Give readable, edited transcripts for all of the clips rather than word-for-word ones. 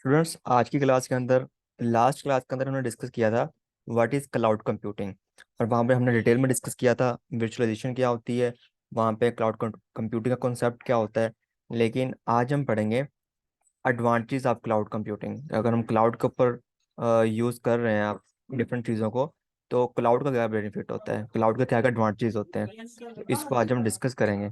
Students, आज की class के अंदर लास्ट क्लास के अंदर हमने डिस्कस किया था व्हाट इज़ क्लाउड कंप्यूटिंग। और वहाँ पे हमने डिटेल में डिस्कस किया था वर्चुअलाइजेशन क्या होती है, वहाँ पे क्लाउड कंप्यूटिंग का कॉन्सेप्ट क्या होता है। लेकिन आज हम पढ़ेंगे एडवांटेज ऑफ क्लाउड कंप्यूटिंग। अगर हम क्लाउड के ऊपर यूज़ कर रहे हैं आप डिफरेंट चीज़ों को, तो क्लाउड का क्या बेनिफिट होता है, क्लाउड के क्या क्या एडवांटेज होते हैं, तो इसको आज हम डिस्कस करेंगे।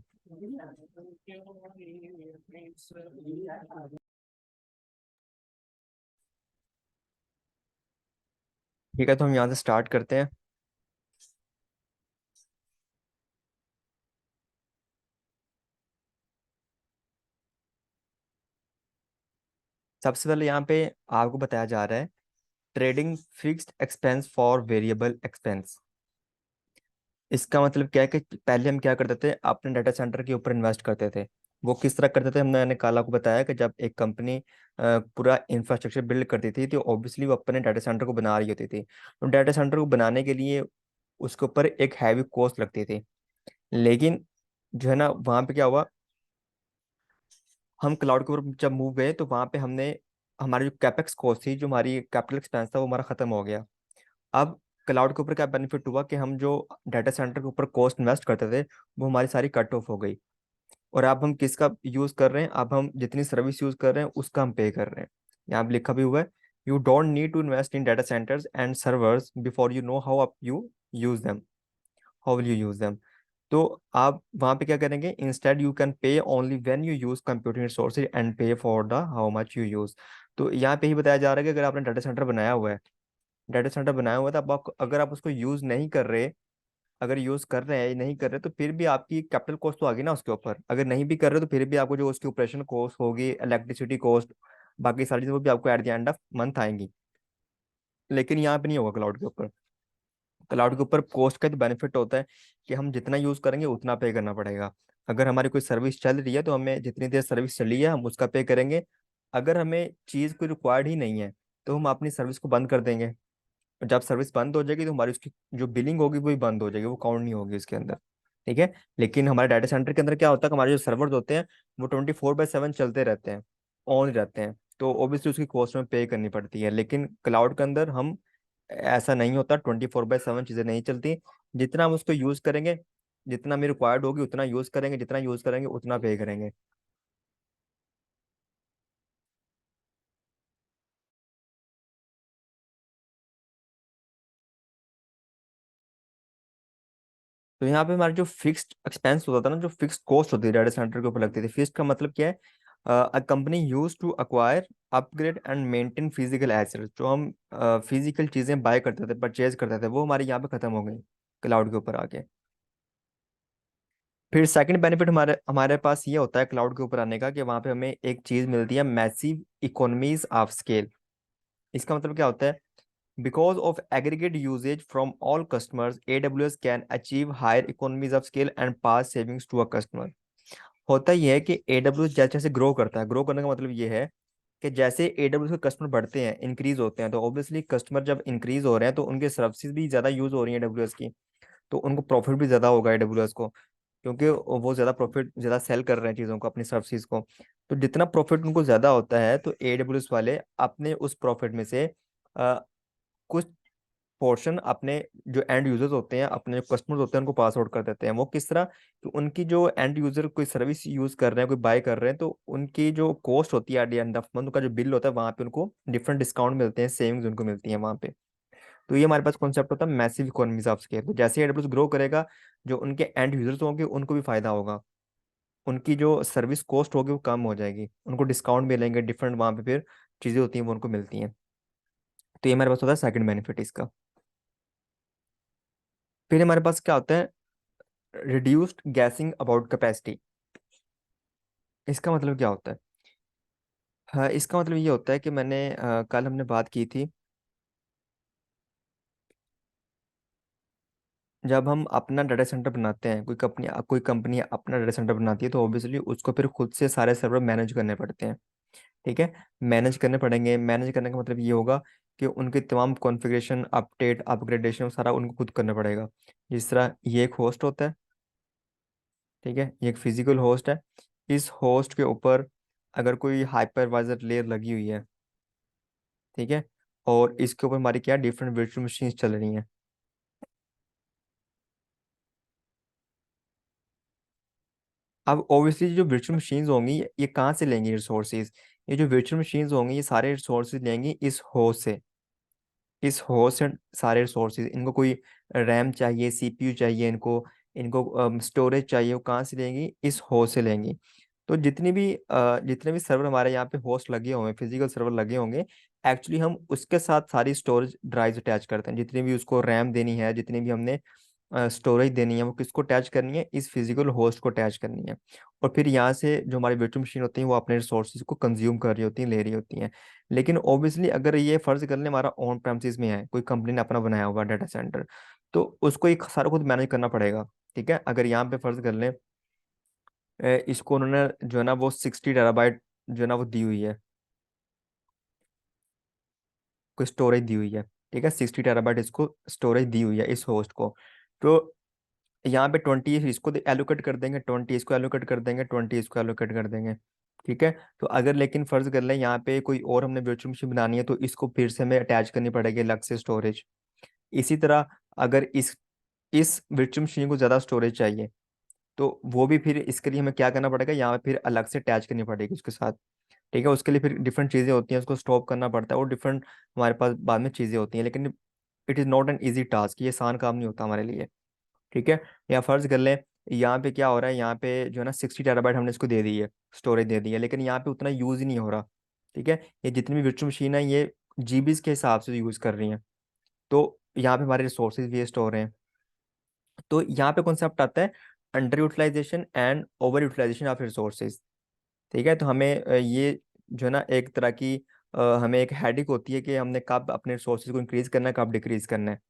ठीक है, तो हम यहाँ से स्टार्ट करते हैं। सबसे पहले यहाँ पे आपको बताया जा रहा है trading fixed expense for variable expense. इसका मतलब क्या है कि पहले हम क्या करते थे, अपने डाटा सेंटर के ऊपर इन्वेस्ट करते थे। वो किस तरह करते थे, हमने कल आपको बताया कि जब एक कंपनी पूरा इंफ्रास्ट्रक्चर बिल्ड करती थी तो ऑब्वियसली वो अपने डाटा सेंटर को बना रही होती थी। तो डाटा सेंटर को बनाने के लिए उसके ऊपर एक हैवी कॉस्ट लगती थी। लेकिन जो है ना, वहाँ पे क्या हुआ, हम क्लाउड के ऊपर जब मूव गए तो वहाँ पे हमने हमारी जो कैपेक्स कॉस्ट थी, जो हमारी कैपिटल एक्सपेंस था, वो हमारा खत्म हो गया। अब क्लाउड के ऊपर क्या बेनिफिट हुआ कि हम जो डाटा सेंटर के ऊपर कॉस्ट इन्वेस्ट करते थे वो हमारी सारी कट ऑफ हो गई। और अब हम किसका यूज कर रहे हैं, अब हम जितनी सर्विस यूज कर रहे हैं उसका हम पे कर रहे हैं। यहाँ पे लिखा भी हुआ है, you don't need to invest in data centres and servers before you know how up you use them, how will you use them. तो आप वहाँ पे क्या करेंगे, instead you can pay only when you use computing resources and pay for the how much you use. तो यहाँ पे ही बताया जा रहा है कि अगर आपने डाटा सेंटर बनाया हुआ है, डाटा सेंटर बनाया हुआ है, तो अब आप अगर आप उसको यूज नहीं कर रहे, अगर यूज कर रहे हैं नहीं कर रहे, तो फिर भी आपकी कैपिटल कॉस्ट तो आ गई ना उसके ऊपर। अगर नहीं भी कर रहे तो फिर भी आपको जो उसकी ऑपरेशन कॉस्ट होगी, इलेक्ट्रिसिटी कॉस्ट, बाकी सारी चीजें वो भी आपको at the end of month आएंगी। लेकिन यहाँ पे नहीं होगा क्लाउड के ऊपर। क्लाउड के ऊपर कॉस्ट का तो बेनिफिट होता है कि हम जितना यूज करेंगे उतना पे करना पड़ेगा। अगर हमारी कोई सर्विस चल रही है तो हमें जितनी देर सर्विस चली है हम उसका पे करेंगे। अगर हमें चीज कोई रिक्वायर्ड ही नहीं है तो हम अपनी सर्विस को बंद कर देंगे। और जब सर्विस बंद हो जाएगी तो हमारी उसकी जो बिलिंग होगी वो भी बंद हो जाएगी, वो काउंट नहीं होगी उसके अंदर। ठीक है। लेकिन हमारे डाटा सेंटर के अंदर क्या होता है कि हमारे जो सर्वर्स होते हैं वो 24/7 चलते रहते हैं, ऑन रहते हैं, तो ऑब्वियसली उसकी कॉस्ट में पे करनी पड़ती है। लेकिन क्लाउड के अंदर हम ऐसा नहीं होता, 24/7 चीजें नहीं चलती। जितना हम उसको यूज करेंगे, जितना हमें रिक्वायर्ड होगी उतना यूज करेंगे, जितना यूज करेंगे उतना पे करेंगे। तो यहाँ पे हमारा जो फिक्स्ड एक्सपेंस होता था ना, जो फिक्स्ड कॉस्ट होती है डाटा सेंटर के ऊपर लगती थी। फिक्स्ड का मतलब क्या है, a company use to acquire, upgrade and maintain physical assets. जो हम फिजिकल चीजें बाय करते थे, परचेज करते थे, वो हमारे यहाँ पे खत्म हो गई क्लाउड के ऊपर आके। फिर सेकंड बेनिफिट हमारे हमारे पास ये होता है क्लाउड के ऊपर आने का, कि वहाँ पे हमें एक चीज मिलती है, मैसिव इकोनॉमीज ऑफ स्केल। इसका मतलब क्या होता है, because of aggregate usage from all customers AWS can achieve higher economies of scale and pass savings to a customer. होता ही है कि AWS जैसे जैसे ग्रो करता है, ग्रो करने का मतलब ये है कि जैसे AWS के कस्टमर बढ़ते हैं, इंक्रीज होते हैं, तो ऑब्वियसली कस्टमर जब इंक्रीज हो रहे हैं तो उनके सर्विसेज भी ज्यादा यूज हो रही है AWS की, तो उनको प्रॉफिट भी ज्यादा होगा AWS को, क्योंकि वो ज्यादा प्रॉफिट ज्यादा सेल कर रहे हैं चीजों को, अपनी सर्विसेज को। तो जितना प्रॉफिट उनको ज्यादा होता है तो AWS वाले अपने उस प्रॉफिट में से कुछ पोर्शन अपने जो एंड यूजर्स होते हैं, अपने जो कस्टमर्स होते हैं, उनको पास आउट कर देते हैं। वो किस तरह, कि उनकी जो एंड यूजर कोई सर्विस यूज कर रहे हैं, कोई बाय कर रहे हैं, तो उनकी जो कॉस्ट होती है at the end of month, उनका जो बिल होता है, वहां पे उनको डिफरेंट डिस्काउंट मिलते हैं, सेविंग्स उनको मिलती हैं वहां पे। तो ये हमारे पास कॉन्सेप्ट होता है मैसिव इकोनॉमीज ऑफ स्केल। तो जैसे AWS ग्रो करेगा, जो उनके एंड यूजर्स होंगे उनको भी फायदा होगा, उनकी जो सर्विस कॉस्ट होगी वो कम हो जाएगी, उनको डिस्काउंट मिलेंगे, डिफरेंट वहां पे फिर चीजें होती हैं वो उनको मिलती हैं। तो ये हमारे पास होता है सेकंड बेनिफिट इसका। फिर हमारे पास क्या होता है, रिड्यूस्ड गैसिंग अबाउट कैपेसिटी। इसका मतलब क्या होता है, हाँ, इसका मतलब ये होता है कि कल हमने बात की थी, जब हम अपना डाटा सेंटर बनाते हैं, कोई कंपनी अपना डाटा सेंटर बनाती है, तो ऑब्वियसली उसको फिर खुद से सारे सर्वर मैनेज करने पड़ते हैं। ठीक है। मैनेज करने पड़ेंगे, मैनेज करने का मतलब ये होगा कि उनके तमाम कॉन्फ़िगरेशन, अपडेट, अपग्रेडेशन सारा उनको खुद करना पड़ेगा। जिस तरह ये एक होस्ट होता है, ठीक है, ये एक फिजिकल होस्ट है। इस होस्ट के ऊपर अगर कोई हाइपरवाइजर लेयर लगी हुई है, ठीक है। और इसके ऊपर हमारी क्या डिफरेंट वर्चुअल मशीन चल रही हैं। अब ऑब्वियसली जो वर्चुअल मशीन्स होंगी ये कहाँ से लेंगी रिसोर्सेज। ये जो वर्चुअल मशीन्स होंगी ये सारे रिसोर्सेज लेंगी इस होस्ट से। इस होस्ट से सारे रिसोर्सेज, इनको कोई रैम चाहिए, सीपीयू चाहिए, इनको इनको स्टोरेज चाहिए, वो कहाँ से लेंगी, इस होस्ट से लेंगी। तो जितने भी सर्वर हमारे यहाँ पे होस्ट लगे हुए हैं, फिजिकल सर्वर लगे होंगे, एक्चुअली हम उसके साथ सारी स्टोरेज ड्राइव्स अटैच करते हैं। जितनी भी उसको रैम देनी है, जितनी भी हमने स्टोरेज देनी है, वो किसको अटैच करनी है, इस फिजिकल होस्ट को अटैच करनी है। और फिर यहाँ से जो हमारी वर्चुअल मशीन होती है वो अपने रिसोर्सेज को कंज्यूम कर रही होती हैं, ले रही होती हैं। लेकिन ऑब्वियसली अगर ये फर्ज कर लें हमारा ऑन प्रेमिसेस में है, कोई कंपनी ने अपना बनाया हुआ डाटा सेंटर, तो उसको एक सारा खुद मैनेज करना पड़ेगा। ठीक है, अगर यहाँ पे फर्ज कर लें इसको उन्होंने जो है ना वो 60 टेराबाइट जो है ना वो दी हुई है, कोई स्टोरेज दी हुई है। ठीक है, 60 टेराबाइट इसको स्टोरेज दी हुई है इस होस्ट को। तो यहाँ पे 20 इसको एलोकेट कर देंगे, 20 इसको एलोकेट कर देंगे, 20 इसको एलोकेट कर देंगे। ठीक है। तो अगर लेकिन फर्ज कर लें यहाँ पे कोई और हमने वर्चुअल मशीन बनानी है तो इसको फिर से हमें अटैच करनी पड़ेगी अलग से स्टोरेज। इसी तरह अगर इस वर्चुअल मशीन को ज़्यादा स्टोरेज चाहिए तो वो भी फिर इसके लिए हमें क्या करना पड़ेगा, यहाँ पे फिर अलग से अटैच करनी पड़ेगी उसके साथ। ठीक है, उसके लिए फिर डिफरेंट चीज़ें होती हैं, उसको स्टॉप करना पड़ता है और डिफरेंट हमारे पास बाद में चीज़ें होती हैं। लेकिन it is not an easy task, ये आसान काम नहीं होता हमारे लिए। ठीक है। या फर्ज कर लें यहाँ पे क्या हो रहा है, यहाँ पे जो है ना 60 टेराबाइट हमने इसको दे दी है, स्टोरेज दे दी है, लेकिन यहाँ पे उतना यूज़ ही नहीं हो रहा। ठीक है, ये जितनी भी वर्चुअल मशीन है ये जीबीज के हिसाब से यूज़ कर रही हैं। तो यहाँ पे हमारे रिसोर्सेज वेस्ट हो रहे हैं। तो यहाँ पे कॉन्सेप्ट आता है underutilisation and overutilisation of resources. ठीक है, तो हमें ये जो है ना एक तरह की हमें एक हेडिक होती है कि हमने कब अपने रिसोर्सेज को इंक्रीज करना है, कब डिक्रीज करना है।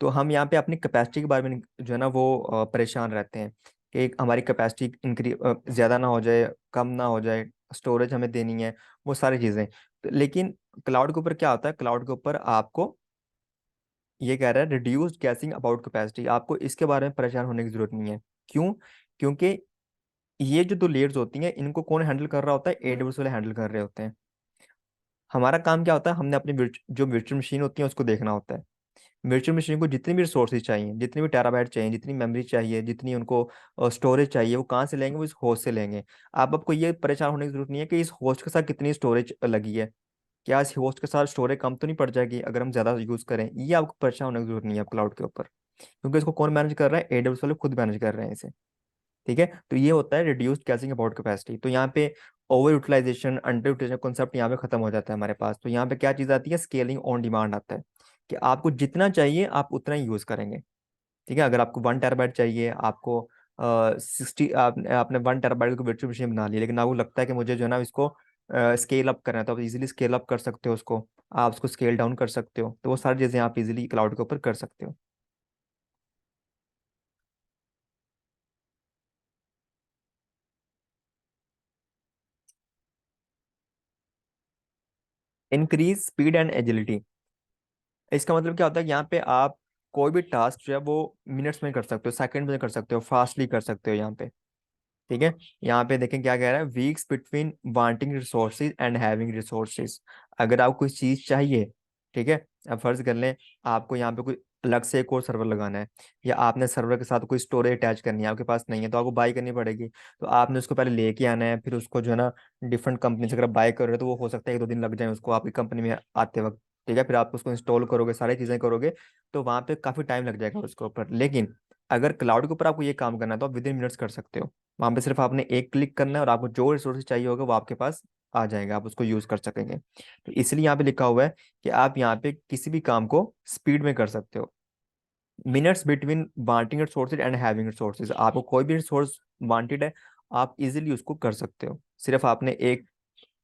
तो हम यहाँ पे अपनी कैपेसिटी के बारे में जो है ना वो परेशान रहते हैं कि हमारी कैपेसिटी ज़्यादा ना हो जाए, कम ना हो जाए, स्टोरेज हमें देनी है, वो सारी चीज़ें। तो लेकिन क्लाउड के ऊपर क्या होता है, क्लाउड के ऊपर आपको ये कह रहा है रिड्यूस्ड गैसिंग अबाउट कैपेसिटी, आपको इसके बारे में परेशान होने की जरूरत नहीं है। क्यों? क्योंकि ये जो दो लेयर्स होती हैं इनको कौन हैंडल कर रहा होता है, एडब्ल्यूएस वाले हैंडल कर रहे होते हैं। हमारा काम क्या होता है, हमने अपनी जो वर्चुअल मशीन होती है उसको देखना होता है। वर्चुअल मशीन को जितनी भी रिसोर्सेज चाहिए, जितनी भी टेराबाइट चाहिए, जितनी मेमोरी चाहिए, जितनी उनको स्टोरेज चाहिए, वो कहाँ से लेंगे, वो इस होस्ट से लेंगे। आप आपको ये परेशान होने की जरूरत नहीं है कि इस होस्ट के साथ कितनी स्टोरेज लगी है, क्या इस होस्ट के साथ स्टोरेज कम तो नहीं पड़ जाएगी अगर हम ज़्यादा यूज़ करें। ये आपको परेशान होने की जरूरत नहीं है क्लाउड के ऊपर, क्योंकि इसको कौन मैनेज कर रहा है, एडब्ल्यूएस वाले खुद मैनेज कर रहे हैं इसे। ठीक है, तो ये होता है रिड्यूस्ड गैसिंग अबाउट कैपेसिटी। तो यहाँ पे overutilisation, underutilisation concept यहाँ पे खत्म हो जाता है हमारे पास। तो यहाँ पे क्या चीज़ आती है, स्केलिंग ऑन डिमांड आता है कि आपको जितना चाहिए आप उतना ही यूज़ करेंगे। ठीक है, अगर आपको 1 टेराबाइट चाहिए, आपको 60 आपने 1 टेराबाइट को वर्चुअल मशीन बना ली, लेकिन आपको लगता है कि मुझे जो है ना इसको स्केल अप करना है, तो आप इजीली स्केल अप कर सकते हो उसको, आप उसको स्केल डाउन कर सकते हो। तो वो सारी चीज़ें आप इजीली क्लाउड के ऊपर कर सकते हो। इंक्रीज स्पीड एंड एजिलिटी, इसका मतलब क्या होता है कि यहाँ पे आप कोई भी टास्क जो है वो मिनट्स में कर सकते हो, सेकंड में कर सकते हो, फास्टली कर सकते हो यहाँ पे। ठीक है, यहाँ पे देखें क्या कह रहा है, weeks between wanting resources and having resources. अगर आपको कोई चीज चाहिए, ठीक है, अब फर्ज कर लें आपको यहाँ पे कोई अलग से एक और सर्वर लगाना है, या आपने सर्वर के साथ कोई स्टोरेज अटैच करनी है, आपके पास नहीं है तो आपको बाई करनी पड़ेगी। तो आपने उसको पहले लेके आना है, फिर उसको जो है ना डिफरेंट कंपनी से अगर बाय कर रहे हो तो वो हो सकता है 1-2 दिन लग जाए उसको आपकी कंपनी में आते वक्त। ठीक है, फिर आप उसको इंस्टॉल करोगे, सारी चीज़ें करोगे, तो वहाँ पे काफ़ी टाइम लग जाएगा उसके ऊपर। लेकिन अगर क्लाउड के ऊपर आपको ये काम करना है तो आप विद इन मिनट्स कर सकते हो। वहां पे सिर्फ आपने एक क्लिक करना है और आपको जो रिसोर्सेज चाहिए होगा वो आपके पास आ जाएगा, आप उसको यूज कर सकेंगे। तो इसलिए यहाँ पे लिखा हुआ है कि आप यहाँ पे किसी भी काम को स्पीड में कर सकते हो। Minutes between wanting resources and having resources, आपको कोई भी रिसोर्स वांटेड है आप इजीली उसको कर सकते हो। सिर्फ आपने एक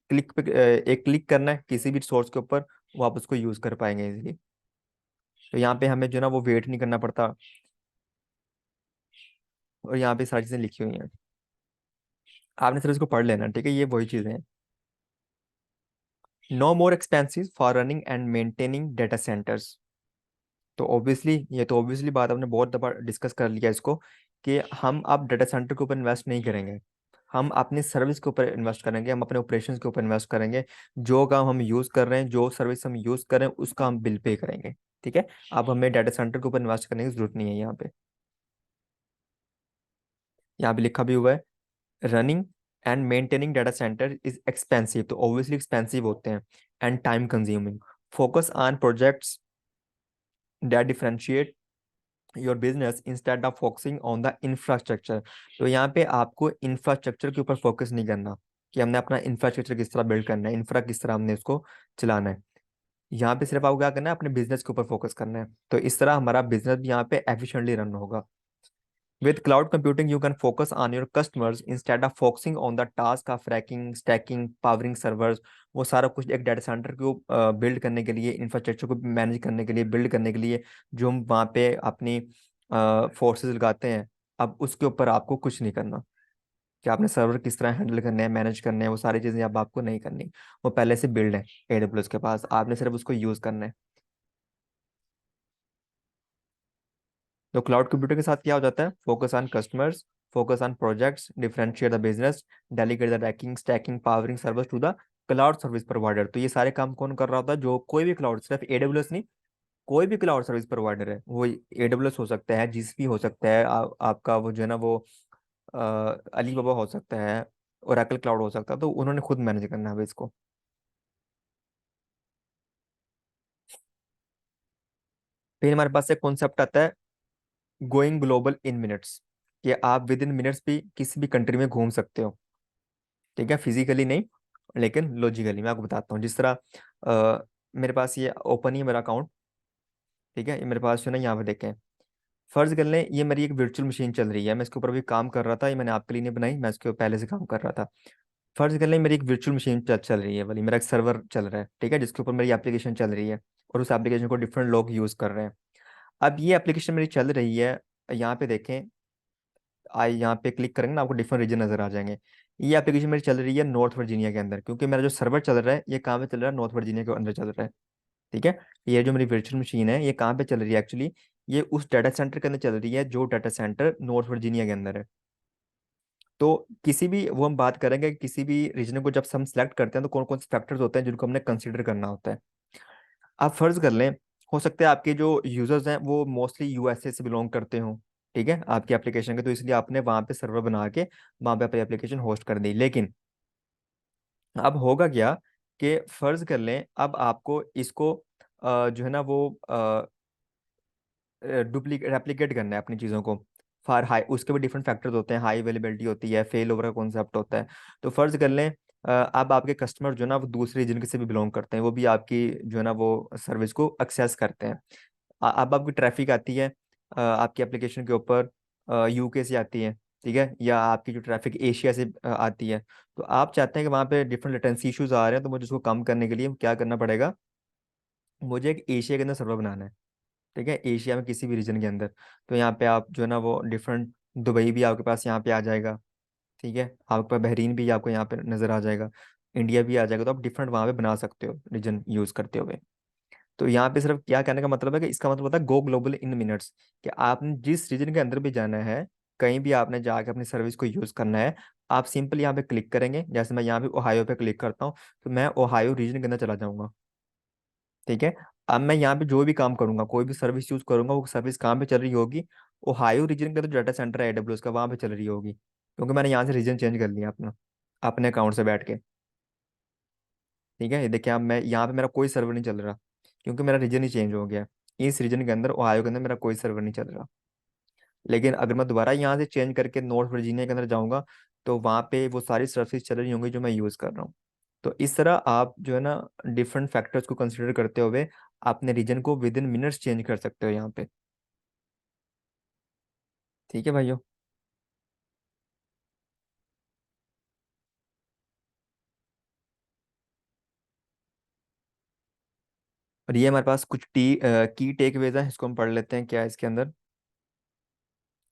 क्लिक करना है किसी भी रिसोर्स के ऊपर, वो आप उसको यूज कर पाएंगे इजीली। तो यहाँ पे हमें जो है ना वो वेट नहीं करना पड़ता। और यहाँ पे सारी चीजें लिखी हुई हैं, आपने सिर्फ इसको पढ़ लेना। ठीक है, ये वही चीजें हैं। No more expensive for running and maintaining data centres. तो ऑब्वियसली बात हमने बहुत दफा डिस्कस कर लिया इसको कि हम अब डेटा सेंटर के ऊपर इन्वेस्ट नहीं करेंगे। हम अपनी सर्विस के ऊपर इन्वेस्ट करेंगे, हम अपने ऑपरेशंस के ऊपर इन्वेस्ट करेंगे। जो काम हम यूज कर रहे हैं, जो सर्विस हम यूज कर रहे हैं, उसका हम बिल पे करेंगे। ठीक है। अब हमें डाटा सेंटर के ऊपर इन्वेस्ट करने की जरूरत नहीं है यहाँ पे। यहाँ पे लिखा भी हुआ है, running and maintaining data centre is expensive, तो ऑब्वियसली एक्सपेंसिव होते हैं, and time consuming. Focus on projects that differentiate your business instead of focusing on the infrastructure. तो यहाँ पे आपको इंफ्रास्ट्रक्चर के ऊपर फोकस नहीं करना कि हमने अपना इंफ्रास्ट्रक्चर किस तरह बिल्ड करना है, इंफ्रा किस तरह हमने उसको चलाना है। यहाँ पे सिर्फ आपको क्या करना है, अपने बिजनेस के ऊपर फोकस करना है। तो इस तरह हमारा बिजनेस भी यहाँ पे एफिशिएंटली रन होगा। With cloud computing, you can focus on your customers instead of focusing on the task of racking, stacking, powering servers। वो सारा कुछ एक डाटा सेंटर को बिल्ड करने के लिए, इंफ्रास्ट्रक्चर को मैनेज करने के लिए, बिल्ड करने के लिए जो हम वहाँ पे अपनी फोर्सेस लगाते हैं, अब उसके ऊपर आपको कुछ नहीं करना। कि आपने सर्वर किस तरह हैंडल करने हैं, मैनेज करने हैं, वो सारी चीज़ें अब आपको नहीं करनी। वो पहले से बिल्ड है AWS के पास, आपने सिर्फ उसको यूज़ करना है। तो क्लाउड कंप्यूटर के साथ क्या हो जाता है, focus on customers, focus on projects, differentiate the business, delegate the racking, stacking, powering service to the cloud service provider. तो ये सारे काम कौन कर रहा होता है, जो कोई भी क्लाउड, सिर्फ AWS नहीं, कोई भी क्लाउड सर्विस प्रोवाइडर है, वो AWS हो सकता है, GCP हो सकता है, आपका वो जो है ना वो अलीबाबा हो सकता है, ओरेकल क्लाउड हो सकता है, तो उन्होंने खुद मैनेज करना है इसको। फिर हमारे पास एक कॉन्सेप्ट आता है गोइंग ग्लोबल इन मिनट्स, कि आप विद इन मिनट्स भी किसी भी कंट्री में घूम सकते हो। ठीक है, फिजिकली नहीं लेकिन लॉजिकली। मैं आपको बताता हूँ, जिस तरह मेरे पास ये ओपन ही है मेरा अकाउंट। ठीक है, ये मेरे पास जो है ना, यहाँ पे देखें, फर्ज कर लें ये मेरी एक वर्चुअल मशीन चल रही है, मैं इसके ऊपर भी काम कर रहा था, ये मैंने आपके लिए नहीं बनाई, मैं इसके ऊपर पहले से काम कर रहा था। फर्ज कर लें मेरी एक वर्चुअल मशीन चल रही है वाली, मेरा एक सर्वर चल रहा है, ठीक है, जिसके ऊपर मेरी एप्लीकेशन चल रही है, और उस एप्लीकेशन को डिफरेंट लोग यूज़ कर रहे हैं। अब ये एप्लीकेशन मेरी चल रही है, यहाँ पे देखें, यहाँ पे क्लिक करेंगे ना, आपको डिफरेंट रीजन नजर आ जाएंगे। ये एप्लीकेशन मेरी चल रही है नॉर्थ वर्जीनिया के अंदर, क्योंकि मेरा जो सर्वर चल रहा है ये कहाँ पे चल रहा है, नॉर्थ वर्जीनिया के अंदर चल रहा है। ठीक है। ये जो मेरी वर्चुअल मशीन है ये कहाँ पे चल रही है एक्चुअली, ये उस डाटा सेंटर के अंदर चल रही है जो डाटा सेंटर नॉर्थ वर्जीनिया के अंदर है। तो किसी भी, वो हम बात करेंगे कि किसी भी रीजन को जब हम सेलेक्ट करते हैं तो कौन कौन से फैक्टर्स होते हैं जिनको हमने कंसिडर करना होता है। आप फर्ज कर लें, हो सकता है आपके जो यूजर्स हैं वो मोस्टली USA से बिलोंग करते हों, ठीक है, आपकी एप्लीकेशन के, तो इसलिए आपने वहाँ पे सर्वर बना के वहाँ पे अपनी एप्लीकेशन होस्ट कर दी। लेकिन अब होगा क्या, कि फर्ज कर लें अब आपको इसको जो है ना वो डुप्लीकेट रेप्लिकेट करना है अपनी चीज़ों को। फार हाई, उसके भी डिफरेंट फैक्टर्स होते हैं, हाई अवेलेबिलिटी होती है, फेल ओवर का कॉन्सेप्ट होता है। तो फर्ज कर लें अब आपके कस्टमर जो है ना वो दूसरे रीजन से भी बिलोंग करते हैं, वो भी आपकी जो है ना वो सर्विस को एक्सेस करते हैं। अब आपकी ट्रैफिक आती है आपकी एप्लीकेशन के ऊपर UK से आती है, ठीक है, या आपकी जो ट्रैफिक एशिया से आती है। तो आप चाहते हैं कि वहाँ पे डिफरेंट लेटेंसी इश्यूज आ रहे हैं, तो मुझे उसको कम करने के लिए क्या करना पड़ेगा, मुझे एक एशिया के अंदर सर्वर बनाना है। ठीक है, एशिया में किसी भी रीजन के अंदर। तो यहाँ पे आप जो है ना वो डिफरेंट, दुबई भी आपके पास यहाँ पे आ जाएगा, ठीक है, आपके पास बहरीन भी आपको यहाँ पे नजर आ जाएगा, इंडिया भी आ जाएगा, तो आप डिफरेंट वहाँ पे बना सकते हो रीजन यूज करते हुए। तो यहाँ पे सिर्फ क्या कहने का मतलब है कि इसका मतलब होता है गो ग्लोबल इन मिनट्स, कि आपने जिस रीजन के अंदर भी जाना है, कहीं भी आपने जाके अपनी सर्विस को यूज करना है, आप सिंपल यहाँ पे क्लिक करेंगे, जैसे मैं यहाँ पे ओहायो पे क्लिक करता हूँ, तो मैं ओहायो रीजन के अंदर चला जाऊंगा। ठीक है। अब मैं यहाँ पे जो भी काम करूंगा, कोई भी सर्विस यूज करूंगा, वो सर्विस कहाँ पे चल रही होगी, ओहायो रीजन का जो डाटा सेंटर है AWS का, वहाँ पे चल रही होगी, क्योंकि मैंने यहाँ से रीजन चेंज कर लिया अपना, अपने अकाउंट से बैठ के। ठीक है, ये देखिए अब मैं यहाँ पे मेरा कोई सर्वर नहीं चल रहा, क्योंकि मेरा रीजन ही चेंज हो गया। इस रीजन के अंदर, ओहायो के अंदर मेरा कोई सर्वर नहीं चल रहा। लेकिन अगर मैं दोबारा यहाँ से चेंज करके नॉर्थ वर्जीनिया के अंदर जाऊंगा, तो वहाँ पे वो सारी सर्विस चल रही होंगी जो मैं यूज़ कर रहा हूँ। तो इस तरह आप जो है ना डिफरेंट फैक्टर्स को कंसिडर करते हुए अपने रीजन को विद इन मिनट्स चेंज कर सकते हो यहाँ पे। ठीक है भाइयों। और ये हमारे पास कुछ की टेकअवेज हैं, इसको हम पढ़ लेते हैं क्या है इसके अंदर।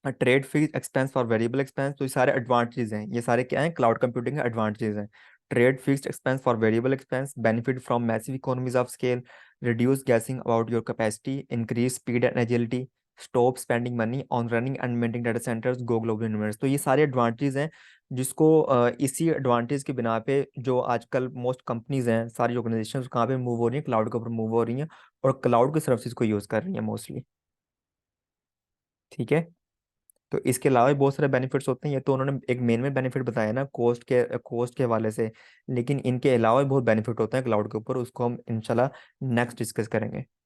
Trade fees expense for variable expense, तो ये सारे एडवांटेजेस हैं, ये सारे क्या हैं, क्लाउड कंप्यूटिंग के एडवांटेजेस हैं। Trade fixed expense for variable expense, benefit from massive economies of scale, reduce guessing about your capacity, increase speed and agility, stop spending money on running and maintaining data centres, go global invest. तो ये सारे advantages हैं जिसको इसी advantage के बिना पे जो आजकल मोस्ट कंपनीज हैं, सारी ऑर्गेनाइजेशन कहाँ पे मूव हो रही हैं, क्लाउड के ऊपर मूव हो रही हैं और क्लाउड की सर्विसेज को यूज़ कर रही हैं मोस्टली। ठीक है। तो इसके अलावा भी बहुत सारे बेनिफिट्स होते हैं, ये तो उन्होंने एक मेन में बेनिफिट बताया ना कोस्ट के हवाले से, लेकिन इनके अलावा भी बहुत बेनिफिट होते हैं क्लाउड के ऊपर, उसको हम इंशाल्लाह नेक्स्ट डिस्कस करेंगे।